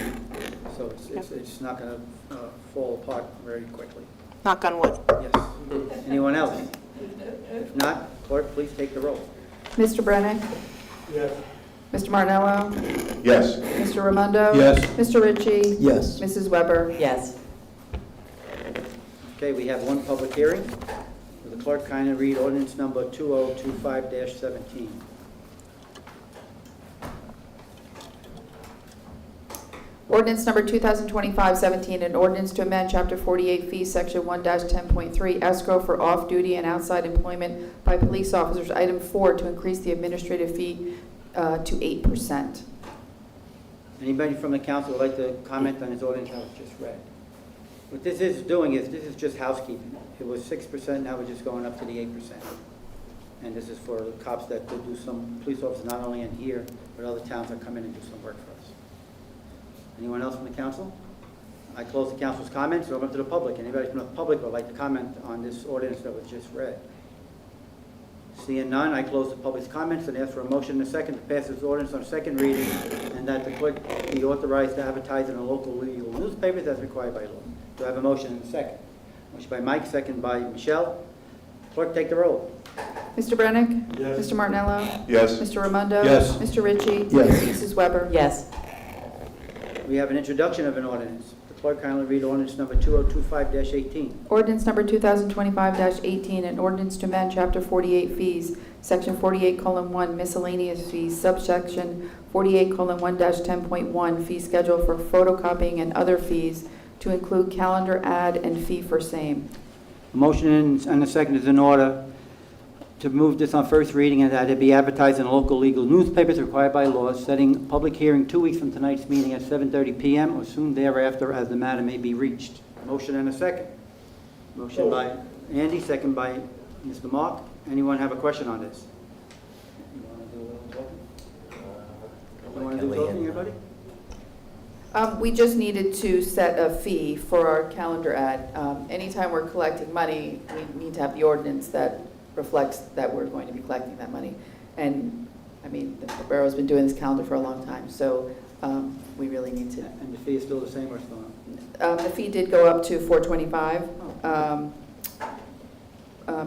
so it's not going to fall apart very quickly. Knock on wood. Yes. Anyone else? If not, clerk, please take the roll. Mr. Brennan? Yes. Mr. Martello? Yes. Mr. Raimondo? Yes. Mr. Ritchie? Yes. Mrs. Weber? Yes. Okay, we have one public hearing. Will the clerk kindly read ordinance number 2025-17? Ordinance number 2025-17, an ordinance to amend Chapter 48 fees, Section 1-10.3, escrow for off-duty and outside employment by police officers, Item 4, to increase the administrative fee to 8%. Anybody from the council would like to comment on this ordinance I was just read? What this is doing is, this is just housekeeping. It was 6%, now we're just going up to the 8%. And this is for the cops that do some, police officers not only in here, but other towns that come in and do some work for us. Anyone else from the council? I close the council's comments, open to the public. Anybody from the public would like to comment on this ordinance that was just read? Seeing none, I close the public's comments and ask for a motion and a second to pass this ordinance on second reading and that the clerk be authorized to advertise in the local legal newspapers as required by law. Do I have a motion and a second? Motion by Mike, second by Michelle. Clerk, take the roll. Mr. Brennick? Yes. Mr. Martinello? Yes. Mr. Raimondo? Yes. Mr. Ritchie? Yes. Mrs. Weber? Yes. We have an introduction of an ordinance. The clerk kindly read ordinance number 2025-18. Ordinance number 2025-18, an ordinance to amend Chapter 48 fees, Section 48:1 miscellaneous fees, subsection 48:1-10.1 fee schedule for photocopying and other fees to include calendar ad and fee for same. A motion and a second is in order to move this on first reading and that it be advertised in local legal newspapers required by law, setting public hearing 2 weeks from tonight's meeting at 7:30 p.m. or soon thereafter as the matter may be reached. Motion and a second. Motion by Andy, second by Mr. Mark. Anyone have a question on this? You want to do a little talking? You want to do talking, everybody? We just needed to set a fee for our calendar ad. Anytime we're collecting money, we need to have the ordinance that reflects that we're going to be collecting that money. And, I mean, the borough's been doing this calendar for a long time, so we really need to. And the fee is still the same or it's going up? The fee did go up to $425.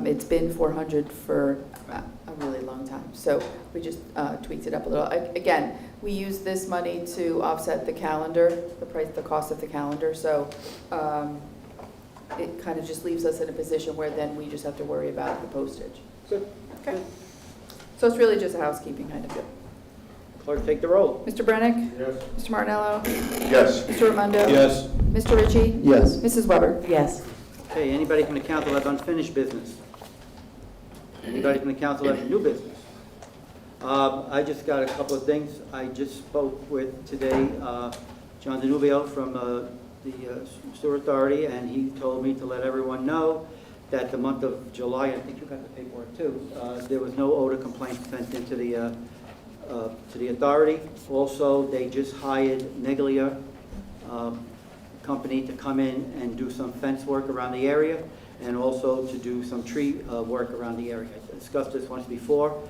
It's been $400 for a really long time, so we just tweaked it up a little. Again, we use this money to offset the calendar, the cost of the calendar, so it kind of just leaves us in a position where then we just have to worry about the postage. Good. Okay. So it's really just a housekeeping kind of deal. Clerk, take the roll. Mr. Brennick? Yes. Mr. Martinello? Yes. Mr. Raimondo? Yes. Mr. Ritchie? Yes. Mrs. Weber? Yes. Okay, anybody from the council have unfinished business? Anybody from the council have new business? I just got a couple of things. I just spoke with today John DeNuvio from the Sewer Authority, and he told me to let everyone know that the month of July, I think you got the paperwork too, there was no odor complaints sent into the authority. Also, they just hired Neglia company to come in and do some fence work around the area and also to do some tree work around the area. I discussed this once before.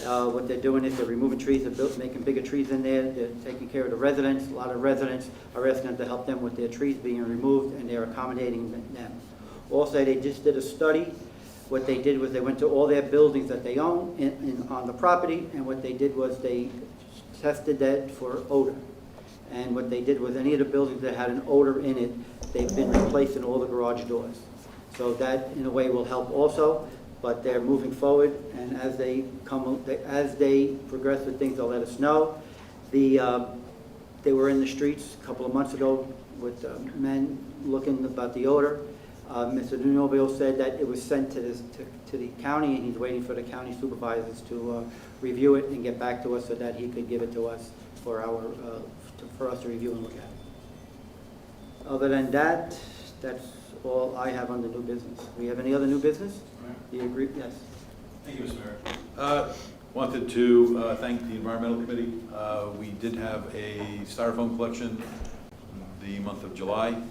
What they're doing is they're removing trees, they're making bigger trees in there, they're taking care of the residents. A lot of residents are asking them to help them with their trees being removed, and they're accommodating them. Also, they just did a study. What they did was they went to all their buildings that they own on the property, and what they did was they tested that for odor. And what they did was any of the buildings that had an odor in it, they've been replaced in all the garage doors. So that, in a way, will help also, but they're moving forward, and as they progress with things, they'll let us know. They were in the streets a couple of months ago with men looking about the odor. Mr. DeNovio said that it was sent to the county, and he's waiting for the county supervisors to review it and get back to us so that he could give it to us for us to review and look at. Other than that, that's all I have under new business. Do we have any other new business? Do you agree? Yes. Thank you, Mr. Mayor. Wanted to thank the Environmental Committee. We did have a styrofoam collection the month of July.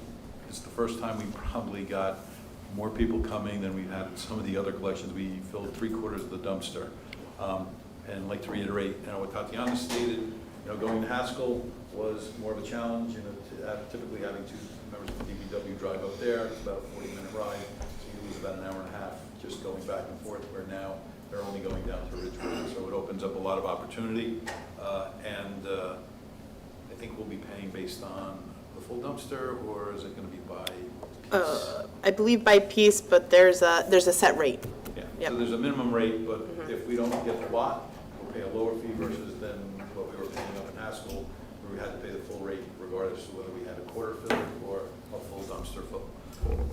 It's the first time we probably got more people coming than we've had in some of the other collections. We filled 3/4 of the dumpster. And I'd like to reiterate, what Tatiana stated, going to Haskell was more of a challenge, typically having two members of the DPW drive up there. It's about a 40-minute ride, so you lose about an hour and a half just going back and forth, where now they're only going down to Ridgewood. So it opens up a lot of opportunity, and I think we'll be paying based on the full dumpster, or is it going to be by piece? I believe by piece, but there's a set rate. Yeah, Yep. so there's a minimum rate, but if we don't get the lot, we'll pay a lower fee versus than what we were paying up in Haskell, where we had to pay the full rate regardless of whether we had a quarter filler or a full dumpster full.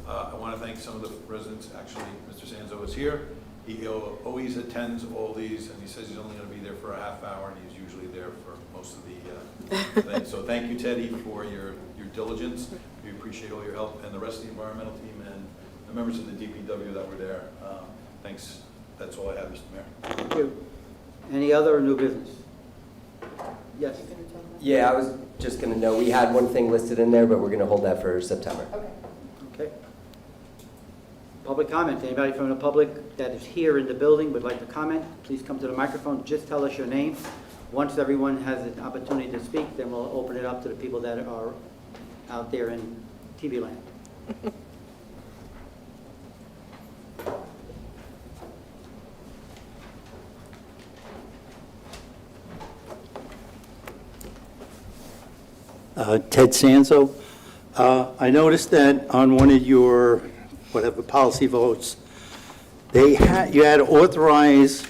I want to thank some of the residents. Actually, Mr. Sanzo is here. He always attends all these, and he says he's only going to be there for a half hour, and he's usually there for most of the things. So thank you, Teddy, for your diligence. We appreciate all your help, and the rest of the environmental team and the members of the DPW that were there. Thanks. That's all I have, Mr. Mayor. Thank you. Any other new business? Yes. Yeah, I was just going to know, we had one thing listed in there, but we're going to hold that for September. Okay. Okay. Public comment. Anybody from the public that is here in the building would like to comment, please come to the microphone. Just tell us your name. Once everyone has an opportunity to speak, then we'll open it up to the people that are out there in TV land. Ted Sanzo. I noticed that on one of your, whatever, policy votes, you had authorized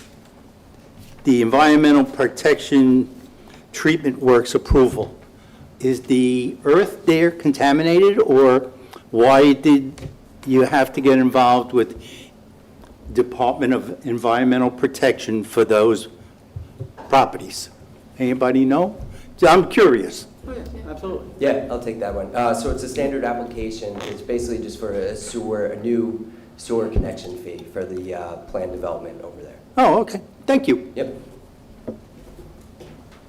the Environmental Protection Treatment Works approval. Is the earth there contaminated, or why did you have to get involved with Department of Environmental Protection for those properties? Anybody know? I'm curious. Oh, yeah, absolutely. Yeah, I'll take that one. So it's a standard application. It's basically just for a new sewer connection fee for the planned development over there. Oh, okay. Thank you. Yep.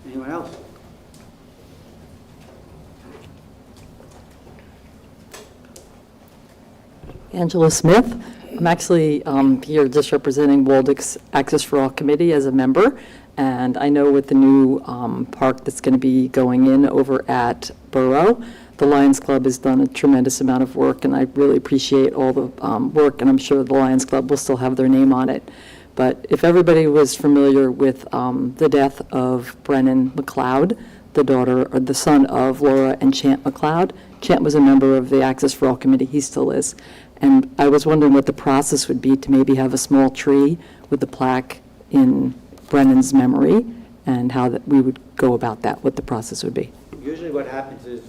Anyone else? Angela Smith. I'm actually here just representing Waldeck's Access for All Committee as a member. And I know with the new park that's going to be going in over at Borough, the Lions Club has done a tremendous amount of work, and I really appreciate all the work, and I'm sure the Lions Club will still have their name on it. But if everybody was familiar with the death of Brennan McLeod, the daughter or the son of Laura and Chant McLeod, Chant was a member of the Access for All Committee, he still is. And I was wondering what the process would be to maybe have a small tree with the plaque in Brennan's memory, and how that we would go about that, what the process would be. Usually what happens is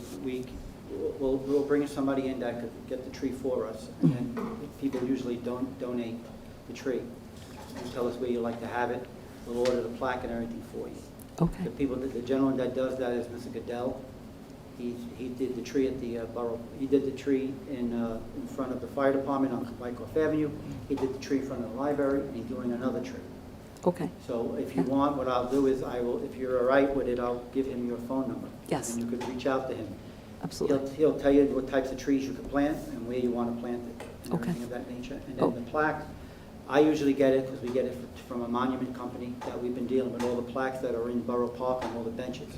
we'll bring somebody in that could get the tree for us, and then people usually don't donate the tree. And tell us where you like to have it. We'll order the plaque and everything for you. Okay. The gentleman that does that is Mr. Goodell. He did the tree at the borough. He did the tree in front of the fire department on Wyckoff Avenue. He did the tree in front of the library, and he's doing another tree. Okay. So if you want, what I'll do is if you're all right with it, I'll give him your phone number. Yes. And you could reach out to him. Absolutely. He'll tell you what types of trees you could plant and where you want to plant it. And Okay. everything of that nature. And Oh. then the plaque, I usually get it because we get it from a monument company that we've been dealing with all the plaques that are in Borough Park and all the benches.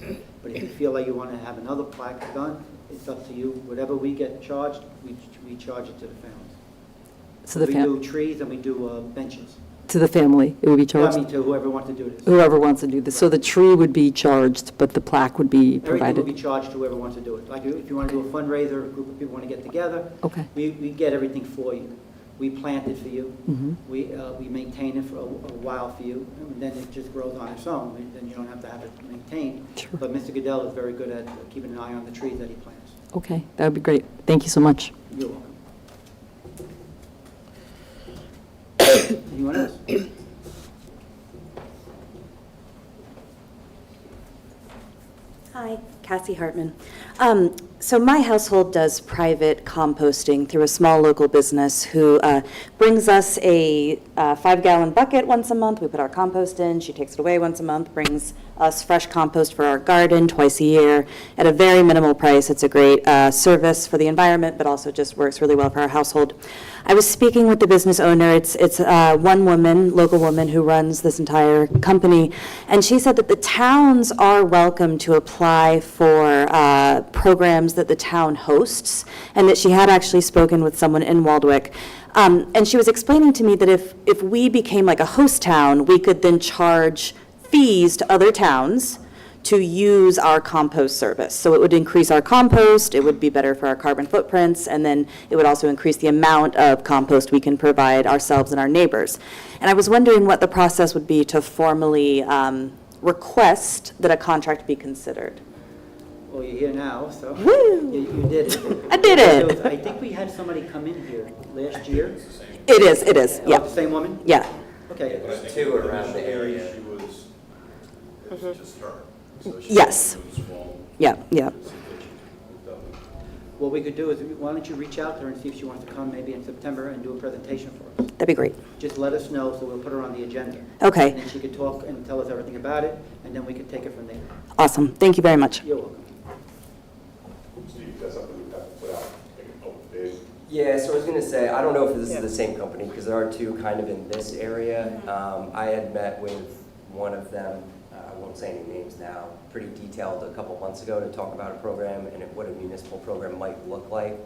But if you feel like you want to have another plaque done, it's up to you. Whatever we get charged, we charge it to the families. So the We do trees and we do benches. to the family, it would be I charged? mean, to whoever wants to do this. Whoever wants to do this. So the tree would be charged, but the plaque would be Everything will provided? be charged to whoever wants to do it. Like if you want to do a fundraiser, a group of people want to get together, Okay. we get everything for you. We plant it for you. Mhm. We maintain it for a while for you, and then it just grows on its own. And then you don't have to have it maintained. Sure. But Mr. Goodell is very good at keeping an eye on the trees that he plants. Okay, that would be great. Thank you so much. You're welcome. Anyone else? Hi, Cassie Hartman. So my household does private composting through a small local business who brings us a 5-gallon bucket once a month. We put our compost in. She takes it away once a month, brings us fresh compost for our garden twice a year at a very minimal price. It's a great service for the environment, but also just works really well for our household. I was speaking with the business owner. It's one woman, local woman, who runs this entire company, and she said that the towns are welcome to apply for programs that the town hosts, and that she had actually spoken with someone in Waldwick. And she was explaining to me that if we became like a host town, we could then charge fees to other towns to use our compost service. So it would increase our compost, it would be better for our carbon footprints, and then it would also increase the amount of compost we can provide ourselves and our neighbors. And I was wondering what the process would be to formally request that a contract be considered. Well, you're here now, so. Woo! You did it. I did it. I think we had somebody come in here last year. It is, Oh, yeah. the same woman? Yeah. Okay. There's two around the area. She was, it was just her. So she Yes. was small. Yeah, yeah. What we could do is, why don't you reach out to her and see if she wants to come maybe in September and do a presentation for us? That'd be great. Just let us know, so we'll put her on the agenda. Okay, And then she could talk and tell us everything about it, and then we could take it from there. awesome. Thank you very much. You're welcome. Steve, that's something we've got to put out, make an open bid. Yeah, so I was gonna say, I don't know if this is the same company, because there are two kind of in this area. I had met with one of them, I won't say any names now, pretty detailed a couple months ago to talk about a program and what a municipal program might look like.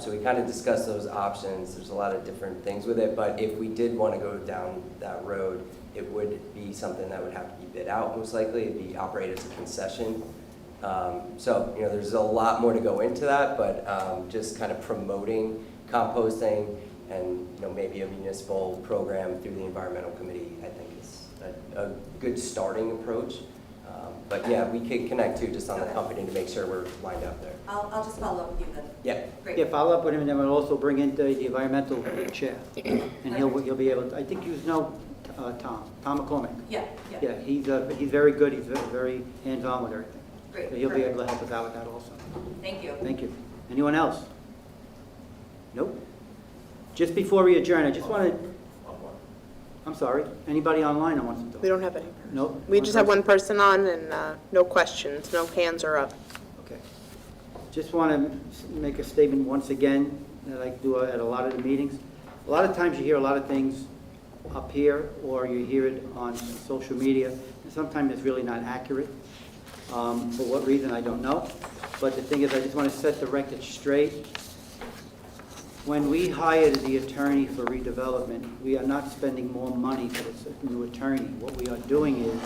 So we kind of discussed those options. There's a lot of different things with it, but if we did want to go down that road, it would be something that would have to be bid out most likely. It'd be operated as a concession. So, you know, there's a lot more to go into that, but just kind of promoting composting and, you know, maybe a municipal program through the environmental committee, I think is a good starting approach. But yeah, we could connect too, just on the company to make sure we're lined up there. I'll just follow up with you then. Yeah. Yeah, follow up with him, and then we'll also bring in the environmental chair. And he'll be able to, I think you know Tom McCormick. Yeah, Yeah, he's very good, he's very hands-on with everything. Great, So he'll be able to help us out with that also. Thank you. Thank you. Anyone else? Nope. Just before we adjourn, I just want to, I'm sorry, anybody online that wants to talk? We don't have any. Nope. We just have one person on and no questions, no hands are up. Okay. Just want to make a statement once again that I do at a lot of the meetings. A lot of times you hear a lot of things up here, or you hear it on social media, and sometimes it's really not accurate. For what reason, I don't know. But the thing is, I just want to set the record straight. When we hired the attorney for redevelopment, we are not spending more money for this new attorney. What we are doing is,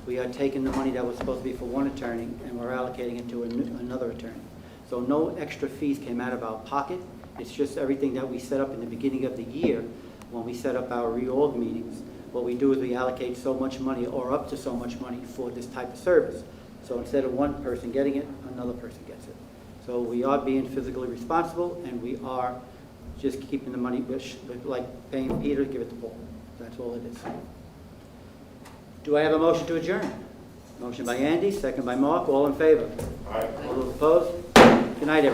we are taking the money that was supposed to be for one attorney, and we're allocating it to another attorney. So no extra fees came out of our pocket. It's just everything that we set up in the beginning of the year, when we set up our reorg meetings. What we do is we allocate so much money, or up to so much money, for this type of service. So instead of one person getting it, another person gets it. So we are being physically responsible, and we are just keeping the money, like paying Peter, give it to Paul. That's all it is. Do I have a motion to adjourn? Motion by Andy, second by Mark, all in favor? All those opposed? Good night, everyone.